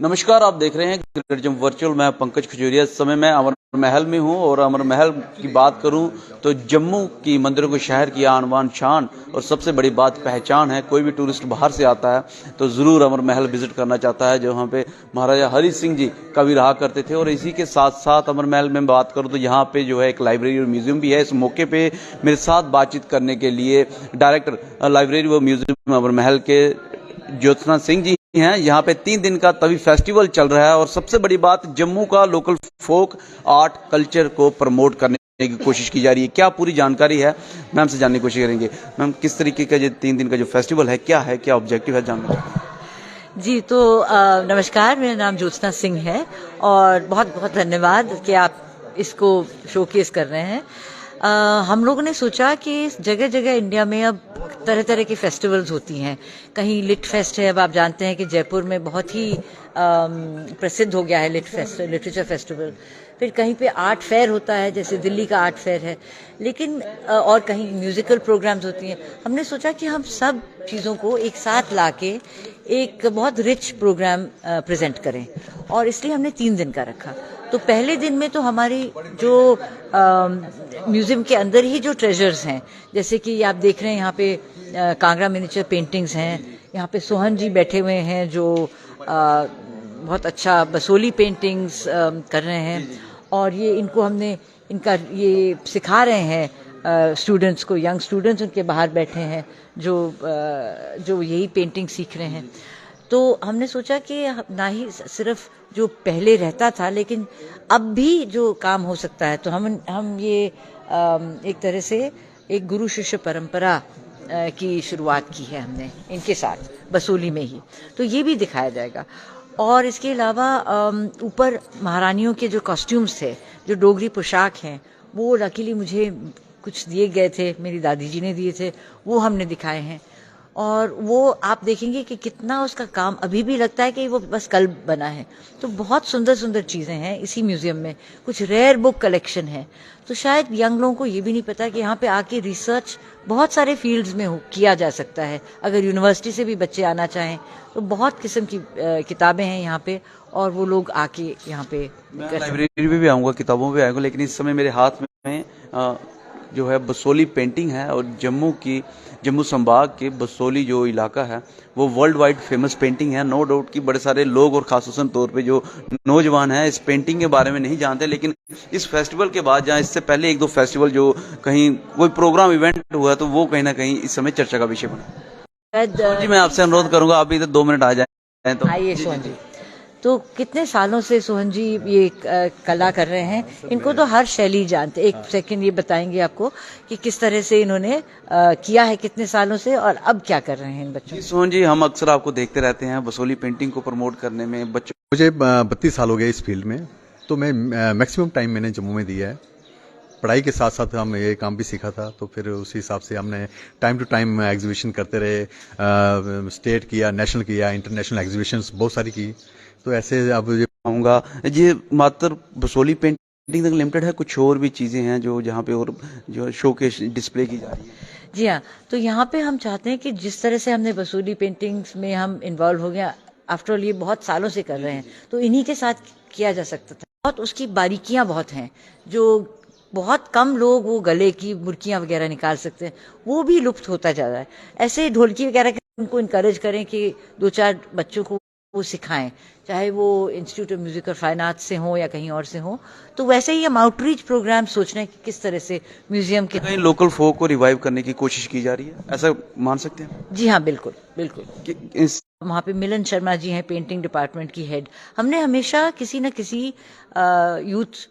नमस्कार, आप देख रहे हैं क्रिकेट जम वर्चुअल। मैं पंकज खजूरिया। इस समय मैं अमर महल में हूं और अमर महल की बात करूं तो जम्मू की मंदिरों के शहर की आन बान शान और सबसे बड़ी बात पहचान है। कोई भी टूरिस्ट बाहर से आता है तो जरूर अमर महल विजिट करना चाहता है, जहां पे महाराजा हरि सिंह जी कभी रहा करते थे। और इसी के साथ साथ अमर महल में बात करूं तो यहाँ पे जो है एक लाइब्रेरी और म्यूजियम भी है। इस मौके पे मेरे साथ बातचीत करने के लिए डायरेक्टर लाइब्रेरी व म्यूजियम अमर महल के ज्योत्सना सिंह जी हैं। यहाँ पे 3 दिन का तवी फेस्टिवल चल रहा है और सबसे बड़ी बात जम्मू का लोकल फोक आर्ट कल्चर को प्रमोट करने की कोशिश की जा रही है। क्या पूरी जानकारी है मैम से जानने की कोशिश करेंगे। मैम, किस तरीके का जो 3 दिन का जो फेस्टिवल है, क्या है, क्या ऑब्जेक्टिव है, जानना चाहते हैं। जी तो नमस्कार, मेरा नाम ज्योत्सना सिंह है और बहुत बहुत धन्यवाद कि आप इसको शोकेस कर रहे हैं। हम लोगों ने सोचा कि जगह जगह इंडिया में अब तरह तरह की फेस्टिवल्स होती हैं। कहीं लिट फेस्ट है, अब आप जानते हैं कि जयपुर में बहुत ही प्रसिद्ध हो गया है लिटरेचर फेस्टिवल। फिर कहीं पे आर्ट फेयर होता है, जैसे दिल्ली का आर्ट फेयर है। लेकिन और कहीं म्यूजिकल प्रोग्राम्स होती हैं। हमने सोचा कि हम सब चीज़ों को एक साथ लाके एक बहुत रिच प्रोग्राम प्रेजेंट करें और इसलिए हमने 3 दिन का रखा। तो पहले दिन में तो हमारी जो म्यूजियम के अंदर ही जो ट्रेजर्स हैं, जैसे कि आप देख रहे हैं यहाँ पे कांगड़ा मिनिएचर पेंटिंग्स हैं। यहाँ पे सोहन जी बैठे हुए हैं जो बहुत अच्छा बसोली पेंटिंग्स कर रहे हैं और ये इनको हमने इनका ये सिखा रहे हैं स्टूडेंट्स को। यंग स्टूडेंट्स उनके बाहर बैठे हैं जो यही पेंटिंग सीख रहे हैं। तो हमने सोचा कि ना ही सिर्फ जो पहले रहता था, लेकिन अब भी जो काम हो सकता है, तो हम ये एक तरह से एक गुरु शिष्य परंपरा की शुरुआत की है हमने इनके साथ बसोली में ही। तो ये भी दिखाया जाएगा। और इसके अलावा ऊपर महारानियों के जो कॉस्ट्यूम्स थे, जो डोगरी पोशाक हैं, वो लकीली मुझे कुछ दिए गए थे, मेरी दादी जी ने दिए थे, वो हमने दिखाए हैं। और वो आप देखेंगे कि कितना उसका काम अभी भी लगता है कि वो बस कल बना है। तो बहुत सुंदर सुंदर चीज़ें हैं इसी म्यूजियम में। कुछ रेयर बुक कलेक्शन है। तो शायद यंग लोगों को ये भी नहीं पता कि यहाँ पे आके रिसर्च बहुत सारे फील्ड्स में किया जा सकता है। अगर यूनिवर्सिटी से भी बच्चे आना चाहें तो बहुत किस्म की किताबें हैं यहाँ पे और वो लोग आके यहाँ पे लाइब्रेरी में भी आऊँगा, किताबों में भी आऊँगा, लेकिन इस समय मेरे हाथ में जो है बसोली पेंटिंग है। और जम्मू संभाग के बसोली जो इलाका है वो वर्ल्ड वाइड फेमस पेंटिंग है। नो डाउट कि बड़े सारे लोग और खासतौर तौर पे जो नौजवान हैं इस पेंटिंग के बारे में नहीं जानते, लेकिन इस फेस्टिवल के बाद जहाँ इससे पहले 1-2 फेस्टिवल जो कहीं कोई प्रोग्राम इवेंट हुआ तो वो कहीं ना कहीं इस समय चर्चा का विषय बना। जी, मैं आपसे अनुरोध करूंगा आप इधर 2 मिनट आ जाए तो। आइए सोहन जी। तो कितने सालों से सोहन जी ये कला कर रहे हैं, इनको तो हर शैली जानते। एक सेकंड ये बताएंगे आपको कि किस तरह से इन्होंने किया है, कितने सालों से, और अब क्या कर रहे हैं इन बच्चों। सोहन जी, हम अक्सर आपको देखते रहते हैं बसोली पेंटिंग को प्रमोट करने में। बच्चों मुझे 32 साल हो गए इस फील्ड में, तो मैं मैक्सिमम टाइम मैंने जम्मू में दिया है। पढ़ाई के साथ साथ हम ये काम भी सीखा था, तो फिर उसी हिसाब से हमने टाइम टू टाइम एग्जीबिशन करते रहे। स्टेट किया, नेशनल किया, इंटरनेशनल एग्जीबिशंस बहुत सारी की। तो ऐसे अब ये कहूँगा, ये मात्र बसोली पेंटिंग तक लिमिटेड है, कुछ और भी चीज़ें हैं जो जहाँ पे और जो शोकेस डिस्प्ले की जा रही है। जी हाँ, तो यहाँ पे हम चाहते हैं कि जिस तरह से हमने बसोली पेंटिंग्स में हम इन्वॉल्व हो गया, आफ्टर ऑल ये बहुत सालों से कर रहे हैं, तो इन्हीं के साथ किया जा सकता था। बहुत उसकी बारीकियां बहुत हैं जो बहुत कम लोग वो गले की मुर्कियां वगैरह निकाल सकते हैं, वो भी लुप्त होता जा रहा है। ऐसे ढोलकी वगैरह उनको इनकरेज करें कि 2-4 बच्चों को वो सिखाएं, चाहे वो इंस्टीट्यूट ऑफ म्यूजिक और फाइन आर्ट्स से हो या कहीं और से हो। तो वैसे ही हम आउटरीच प्रोग्राम सोच रहे हैं कि किस तरह से म्यूजियम के कहीं लोकल फोक को रिवाइव करने की कोशिश की जा रही है, ऐसा मान सकते हैं। जी हाँ, बिल्कुल बिल्कुल। वहाँ पे मिलन शर्मा जी हैं, पेंटिंग डिपार्टमेंट की हेड। हमने हमेशा किसी न किसी यूथ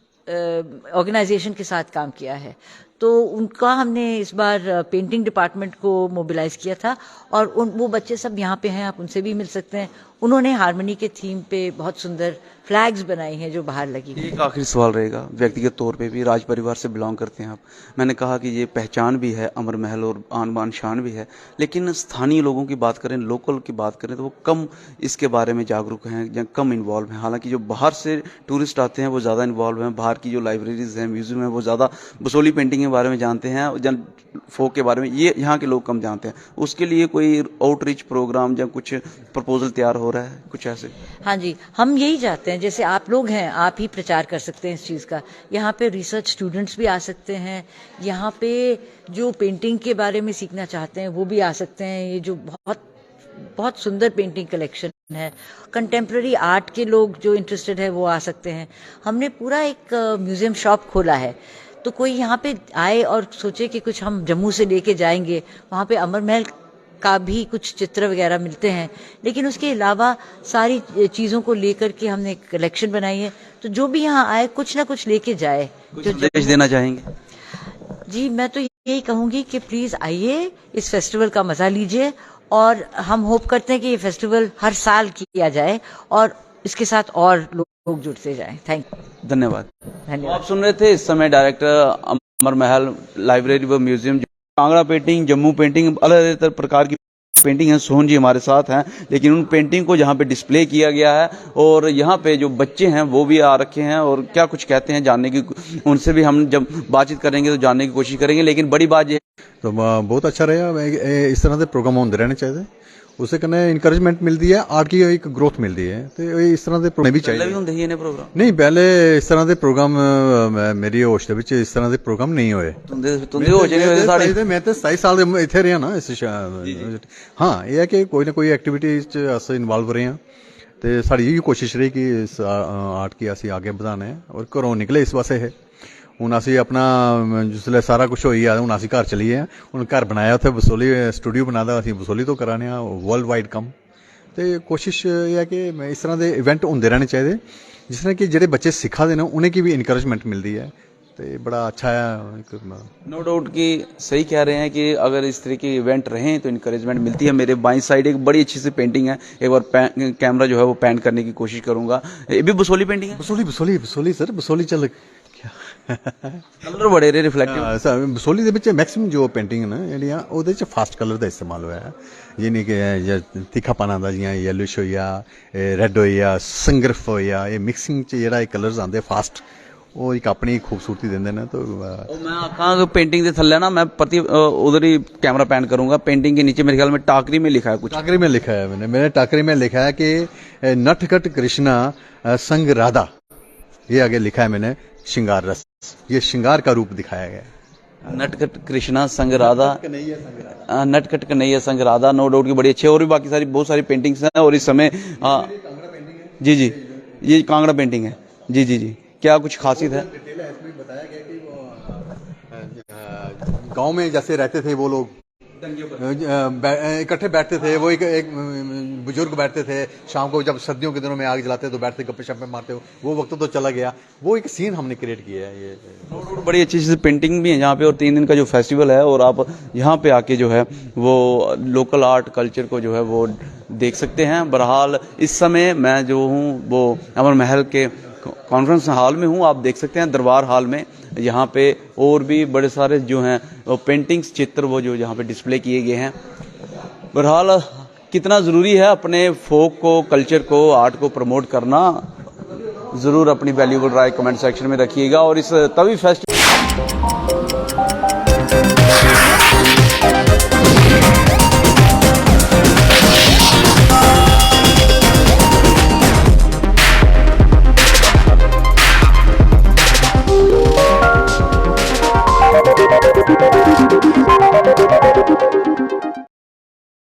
ऑर्गेनाइजेशन के साथ काम किया है, तो उनका हमने इस बार पेंटिंग डिपार्टमेंट को मोबिलाइज किया था और वो बच्चे सब यहाँ पे हैं, आप उनसे भी मिल सकते हैं। उन्होंने हारमोनी के थीम पे बहुत सुंदर फ्लैग्स बनाई हैं जो बाहर लगी। एक आखिरी सवाल रहेगा, व्यक्तिगत तौर पे भी राज परिवार से बिलोंग करते हैं आप। मैंने कहा कि ये पहचान भी है अमर महल और आन बान शान भी है, लेकिन स्थानीय लोगों की बात करें, लोकल की बात करें तो वो कम इसके बारे में जागरूक हैं या कम इन्वॉल्व हैं। हालांकि जो बाहर से टूरिस्ट आते हैं वो ज़्यादा इन्वॉल्व हैं। बाहर की जो लाइब्रेरीज हैं, म्यूजियम है, वो ज़्यादा बसोली पेंटिंग के बारे में जानते हैं, जन फोक के बारे में ये यहाँ के लोग कम जानते हैं। उसके लिए कोई आउटरीच प्रोग्राम या कुछ प्रपोजल तैयार हो रहा है, कुछ ऐसे? हाँ जी, हम यही चाहते हैं, जैसे आप लोग हैं, आप ही प्रचार कर सकते हैं इस चीज़ का। यहाँ पे रिसर्च स्टूडेंट्स भी आ सकते हैं, यहाँ पे जो पेंटिंग के बारे में सीखना चाहते हैं वो भी आ सकते हैं। ये जो बहुत बहुत सुंदर पेंटिंग कलेक्शन है, कंटेम्प्रेरी आर्ट के लोग जो इंटरेस्टेड है वो आ सकते हैं। हमने पूरा एक म्यूजियम शॉप खोला है, तो कोई यहाँ पे आए और सोचे कि कुछ हम जम्मू से लेके जाएंगे, वहाँ पे अमर महल का भी कुछ चित्र वगैरह मिलते हैं, लेकिन उसके अलावा सारी चीज़ों को लेकर के हमने एक कलेक्शन बनाई है, तो जो भी यहाँ आए कुछ ना कुछ लेके जाए। कुछ संदेश देना चाहेंगे? जी, मैं तो यही कहूँगी कि प्लीज़ आइए, इस फेस्टिवल का मज़ा लीजिए, और हम होप करते हैं कि ये फेस्टिवल हर साल किया जाए और इसके साथ और लोग जुड़ते जाएं। Thank you. धन्यवाद। धन्यवाद। आप सुन रहे थे इस समय डायरेक्टर अमर महल लाइब्रेरी व museum, Kangra painting, Jammu painting, अलग अलग प्रकार की पेंटिंग है। सोहन जी हमारे साथ हैं, लेकिन उन पेंटिंग को जहाँ पे डिस्प्ले किया गया है, और यहाँ पे जो बच्चे हैं वो भी आ रखे हैं, और क्या कुछ कहते हैं जानने की, उनसे भी हम जब बातचीत करेंगे तो जानने की कोशिश करेंगे। लेकिन बड़ी बात ये तो बहुत अच्छा रहा, इस तरह के प्रोग्राम होते रहने चाहिए, उससे कने इनकरेजमेंट मिलती है, आर्ट की एक ग्रोथ मिलती है, तो इस तरह के प्रोग्राम भी चाहिए। प्रोग्राम नहीं, पहले इस तरह के प्रोग्राम मेरी होश ਦੇ ਵਿੱਚ ਇਸ ਤਰ੍ਹਾਂ ਦੇ ਪ੍ਰੋਗਰਾਮ ਨਹੀਂ ਹੋਏ। तुंदे हो जाएंगे साढ़े ਮੈਂ ਤਾਂ 27 ਸਾਲ ਦੇ ਇੱਥੇ ਰਿਹਾ ਨਾ ਇਸ ਹਾਂ, ਇਹ ਹੈ ਕਿ ਕੋਈ ਨਾ ਕੋਈ ਐਕਟੀਵਿਟੀ ਚ ਅਸੀਂ ਇਨਵੋਲਵ ਰਹੇ ਹਾਂ, ਤੇ ਸਾਡੀ ਇਹ ਕੋਸ਼ਿਸ਼ ਰਹੀ ਕਿ ਇਸ ਆਰਟ की ਅਸੀਂ ਅੱਗੇ ਵਧਾਣਾ ਹੈ, ਔਰ ਘਰੋਂ ਨਿਕਲੇ ਇਸ ਵਾਸਤੇ ਹੈ। ਹੁਣ ਅਸੀਂ ਆਪਣਾ ਜਿਸਲੇ ਸਾਰਾ ਕੁਝ ਹੋਈ ਆ, ਹੁਣ ਅਸੀਂ ਘਰ ਚਲੀਏ ਆ, ਹੁਣ ਘਰ ਬਣਾਇਆ ਉੱਥੇ ਬਸੋਲੀ ਸਟੂਡੀਓ ਬਣਾਦਾ, ਅਸੀਂ ਬਸੋਲੀ ਤੋਂ ਕਰਾਣੇ ਆ ਵਰਲਡ ਵਾਈਡ ਕੰਮ। ਤੇ ਕੋਸ਼ਿਸ਼ ਇਹ ਹੈ ਕਿ ਇਸ ਤਰ੍ਹਾਂ ਦੇ ਇਵੈਂਟ ਹੁੰਦੇ ਰਹਿਣੇ ਚਾਹੀਦੇ, ਜਿਸ ਤਰ੍ਹਾਂ ਕਿ ਜਿਹੜੇ ਬੱਚੇ ਸਿੱਖਾ ਦੇ ਨੇ उन्हें की भी इनकरेजमेंट मिलती है, तो बड़ा अच्छा है। नो डाउट कि सही कह रहे हैं कि अगर इस तरह के इवेंट रहें तो इनकरेजमेंट मिलती है। मेरे बाईं साइड एक बड़ी अच्छी सी पेंटिंग है, एक बार कैमरा जो है वो पैन करने की कोशिश करूंगा। ये भी बसोली पेंटिंग है? बसोली बसोली बसोली सर, बसोली चल कलर बड़े रिफ्लेक्टिव। बसोली ਦੇ ਵਿੱਚ ਮੈਕਸਿਮਮ ਜੋ ਪੇਂਟਿੰਗ ਨਾ ਜਿਹੜੀਆਂ ਉਹਦੇ ਵਿੱਚ ਫਾਸਟ ਕਲਰ ਦਾ ਇਸਤੇਮਾਲ ਹੋਇਆ ਹੈ, ਯਾਨੀ ਕਿ ਤਿੱਖਾਪਨ ਆਉਂਦਾ, ਜਿਵੇਂ ਯੈਲੋਇਸ਼ ਹੋਇਆ, ਰੈੱਡ ਹੋਇਆ, ਸੰਗਰਫ ਹੋਇਆ, ਇਹ ਮਿਕਸਿੰਗ ਚ ਜਿਹੜਾ ਇਹ ਕਲਰਸ ਆਉਂਦੇ ਫਾਸਟ, ਉਹ ਇੱਕ ਆਪਣੀ ਖੂਬਸੂਰਤੀ ਦਿੰਦੇ ਨੇ। तो मैं आखा पेंटिंग के थल्ले ना मैं प्रति उधर ही कैमरा पैन करूंगा, पेंटिंग के नीचे मेरे ख्याल में टाकरी में लिखा है कुछ। टाकरी में लिखा है, मैंने टाकरी में लिखा है कि नटखट कृष्णा संग राधा, ये आगे लिखा है मैंने श्रृंगार रस, ये श्रृंगार का रूप दिखाया गया। नटखट कृष्णा संग राधा, नटखट कन्हैया संग राधा, नो डाउट की बड़ी अच्छी है। और भी बाकी सारी बहुत सारी पेंटिंग्स हैं, और इस समय जी जी ये कांगड़ा पेंटिंग है। जी जी जी, क्या कुछ खासियत है? बताया गया कि वो गांव में जैसे रहते थे वो लोग इकट्ठे बैठते थे, वो एक बुजुर्ग बैठते थे, शाम को जब सर्दियों के दिनों में आग जलाते तो बैठते गप्पे शप्पे मारते, वो वक्त तो चला गया, वो एक सीन हमने क्रिएट किया है। ये बड़ी अच्छी अच्छी पेंटिंग भी है यहाँ पे, और 3 दिन का जो फेस्टिवल है, और आप यहाँ पे आके जो है वो लोकल आर्ट कल्चर को जो है वो देख सकते हैं। बहरहाल इस समय मैं जो हूँ वो अमर महल के कॉन्फ्रेंस हॉल में हूँ, आप देख सकते हैं दरबार हॉल में। यहाँ पे और भी बड़े सारे जो हैं पेंटिंग्स, चित्र वो जो यहाँ पे डिस्प्ले किए गए हैं। बहरहाल कितना ज़रूरी है अपने फोक को, कल्चर को, आर्ट को प्रमोट करना, ज़रूर अपनी वैल्यूबल राय कमेंट सेक्शन में रखिएगा। और इस तवी फेस्टिवल